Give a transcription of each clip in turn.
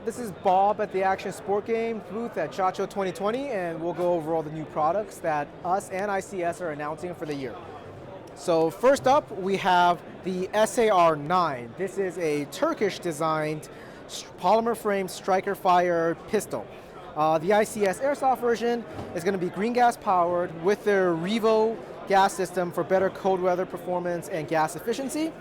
This is Bob at the Action Sport Games booth at SHOT Show 2020, and we'll go over all the new products that us and ICS are announcing for the year. So first up, we have the SAR-9. This is a Turkish-designed polymer frame striker-fired pistol. The ICS Airsoft version is going to be green gas powered with their Revo gas system for better cold weather performance and gas efficiency.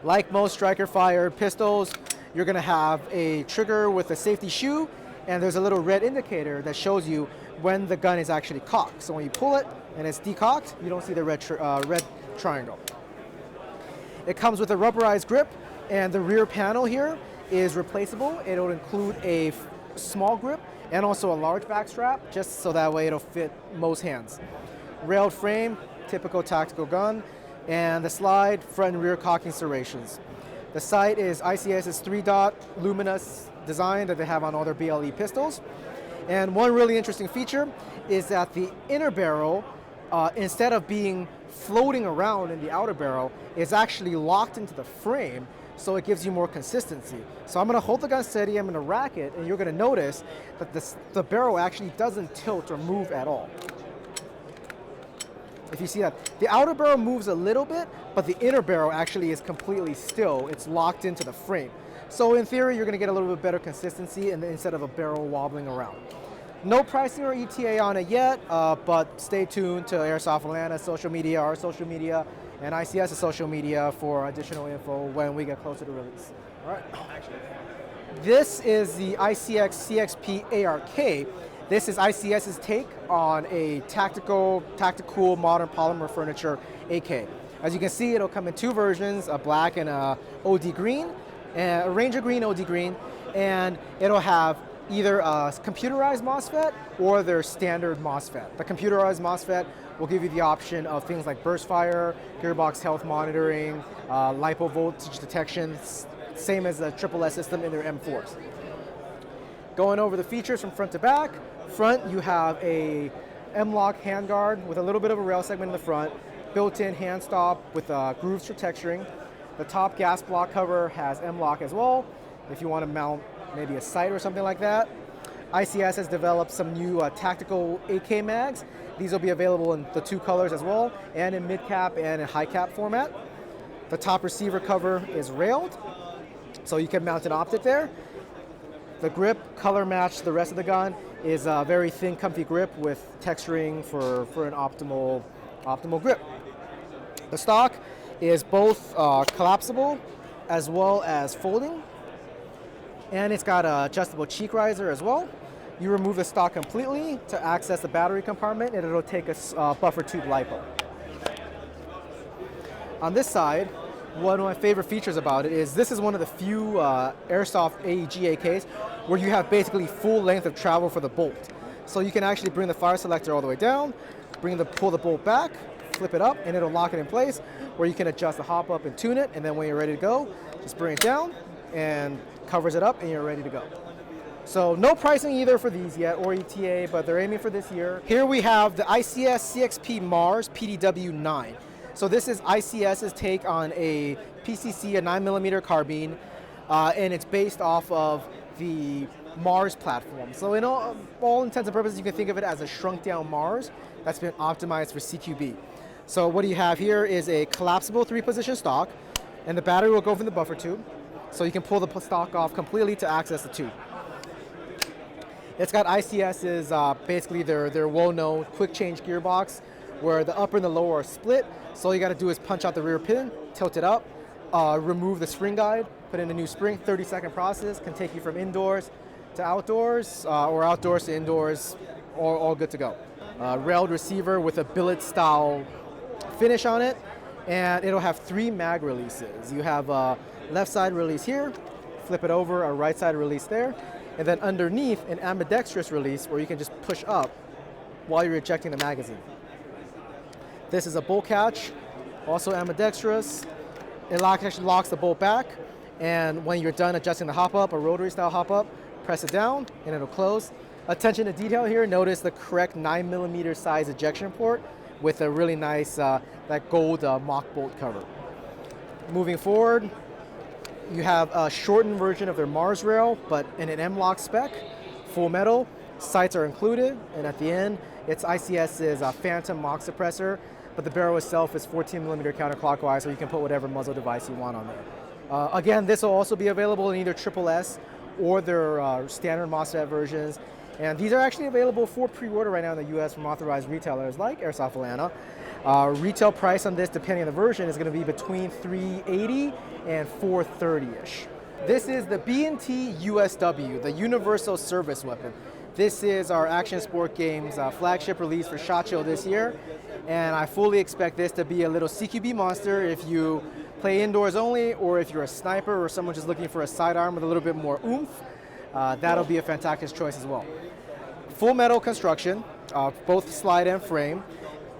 Like most striker-fired pistols, you're going to have a trigger with a safety shoe, and there's a little red indicator that shows you when the gun is actually cocked. So when you pull it and it's decocked, you don't see the red triangle. It comes with a rubberized grip, and the rear panel here is replaceable. It'll include a small grip and also a large back strap, just so that way it'll fit most hands. Railed frame, typical tactical gun, and the slide, front and rear cocking serrations. The sight is ICS's 3-dot luminous design that they have on all their BLE pistols. And one really interesting feature is that the inner barrel, instead of being floating around in the outer barrel, is actually locked into the frame, so it gives you more consistency. So I'm going to hold the gun steady, I'm going to rack it, and you're going to notice that the barrel actually doesn't tilt or move at all. If you see that, the outer barrel moves a little bit, but the inner barrel actually is completely still. It's locked into the frame. So in theory, you're going to get a little bit better consistency instead of a barrel wobbling around. No pricing or ETA on it yet, but stay tuned to Airsoft Atlanta's social media, our social media, and ICS's social media for additional info when we get closer to release. All right. This is the ICX CXP ARK. This is ICS's take on a tactical modern polymer furniture AK. As you can see, it'll come in two versions, a black and a OD green, a Ranger green, OD green, and it'll have either a computerized MOSFET or their standard MOSFET. The computerized MOSFET will give you the option of things like burst fire, gearbox health monitoring, LiPo voltage detection, same as the SSS system in their M4s. Going over the features from front to back. Front, you have a M-LOK handguard with a little bit of a rail segment in the front, built-in hand stop with grooves for texturing. The top gas block cover has M-LOK as well, if you want to mount maybe a sight or something like that. ICS has developed some new tactical AK mags. These will be available in the two colors as well, and in mid-cap and in high-cap format. The top receiver cover is railed, so you can mount an optic there. The grip, color match the rest of the gun, is a very thin, comfy grip with texturing for an optimal grip. The stock is both collapsible as well as folding, and it's got an adjustable cheek riser as well. You remove the stock completely to access the battery compartment, and it'll take a buffer tube LiPo. On this side, one of my favorite features about it is this is one of the few Airsoft AEG AKs where you have basically full length of travel for the bolt. So you can actually bring the fire selector all the way down, pull the bolt back, flip it up, and it'll lock it in place, where you can adjust the hop up and tune it, and then when you're ready to go, just bring it down and covers it up, and you're ready to go. So no pricing either for these yet, or ETA, but they're aiming for this year. Here we have the ICS CXP Mars PDW-9. So this is ICS's take on a PCC, a 9mm carbine, and it's based off of the Mars platform. So in all intents and purposes, you can think of it as a shrunk down Mars that's been optimized for CQB. So what you have here is a collapsible 3-position stock, and the battery will go from the buffer tube, so you can pull the stock off completely to access the tube. It's got ICS's, basically their well-known quick change gearbox, where the upper and the lower are split. So all you got to do is punch out the rear pin, tilt it up, remove the spring guide, put in a new spring. 30-second process, can take you from indoors to outdoors, or outdoors to indoors, all good to go. Railed receiver with a billet style finish on it, and it'll have 3 mag releases. You have a left side release here, flip it over, a right side release there, and then underneath an ambidextrous release where you can just push up while you're ejecting the magazine. This is a bolt catch, also ambidextrous. It actually locks the bolt back, and when you're done adjusting the hop-up, a rotary style hop-up, press it down and it'll close. Attention to detail here, notice the correct 9mm size ejection port with a really nice that gold mock bolt cover. Moving forward, You have a shortened version of their Mars rail, but in an M-LOK spec, full metal, sights are included, and at the end, it's ICS's Phantom Mach suppressor, but the barrel itself is 14mm counterclockwise, so you can put whatever muzzle device you want on there. Again, this will also be available in either SSS or their standard MOSFET versions, and these are actually available for pre-order right now in the US from authorized retailers like Airsoft Atlanta. Retail price on this, depending on the version, is going to be between $380 and $430-ish. This is the B&T USW, the Universal Service Weapon. This is our Action Sport Games flagship release for SHOT Show this year, and I fully expect this to be a little CQB monster if you play indoors only, or if you're a sniper or someone just looking for a sidearm with a little bit more oomph. That'll be a fantastic choice as well. Full metal construction, both slide and frame.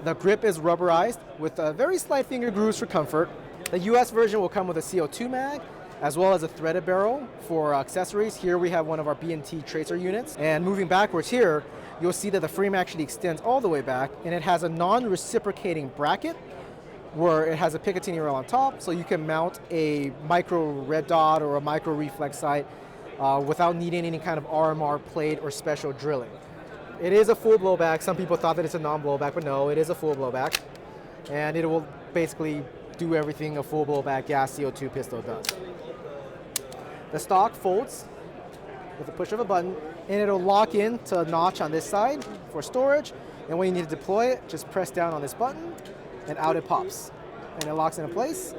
The grip is rubberized with very slight finger grooves for comfort. The US version will come with a CO2 mag, as well as a threaded barrel for accessories. Here we have one of our B&T tracer units. And moving backwards here, you'll see that the frame actually extends all the way back, and it has a non-reciprocating bracket where it has a Picatinny rail on top, so you can mount a micro red dot or a micro reflex sight without needing any kind of RMR plate or special drilling. It is a full blowback. Some people thought that it's a non-blowback, but no, it is a full blowback. And it will basically do everything a full blowback gas CO2 pistol does. The stock folds with the push of a button, and it'll lock in to a notch on this side for storage. And when you need to deploy it, just press down on this button, and out it pops. And it locks into place,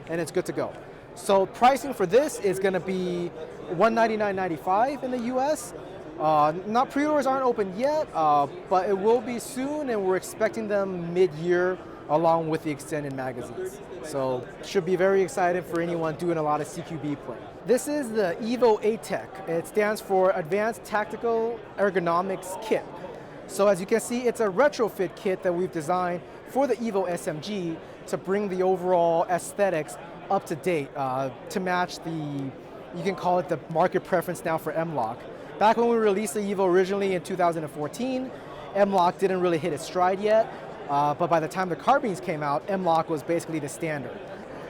and it's good to go. So pricing for this is going to be $199.95 in the US. Not pre-orders aren't open yet, but it will be soon, and we're expecting them mid-year along with the extended magazines. So should be very excited for anyone doing a lot of CQB play. This is the Evo A Tec. It stands for Advanced Tactical Ergonomics Kit. So as you can see, it's a retrofit kit that we've designed for the Evo SMG to bring the overall aesthetics up to date, to match the, you can call it the market preference now for M-LOK. Back when we released the Evo originally in 2014, M-LOK didn't really hit its stride yet, but by the time the carbines came out, M-LOK was basically the standard.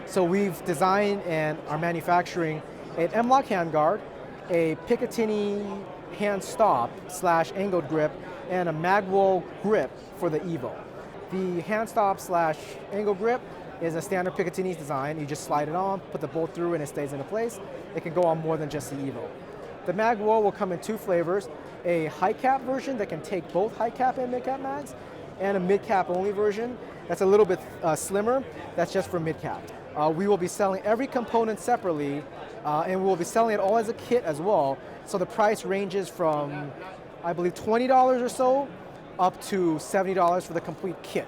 So we've designed and are manufacturing an M-LOK handguard, a Picatinny hand stop / angled grip, and a magwell grip for the Evo. The hand stop / angled grip is a standard Picatinny's design. You just slide it on, put the bolt through, and it stays into place. It can go on more than just the Evo. The magwell will come in two flavors, a high cap version that can take both high cap and mid cap mags, and a mid cap only version that's a little bit slimmer, that's just for mid cap. We will be selling every component separately, and we will be selling it all as a kit as well. So the price ranges from, I believe, $20 or so up to $70 for the complete kit.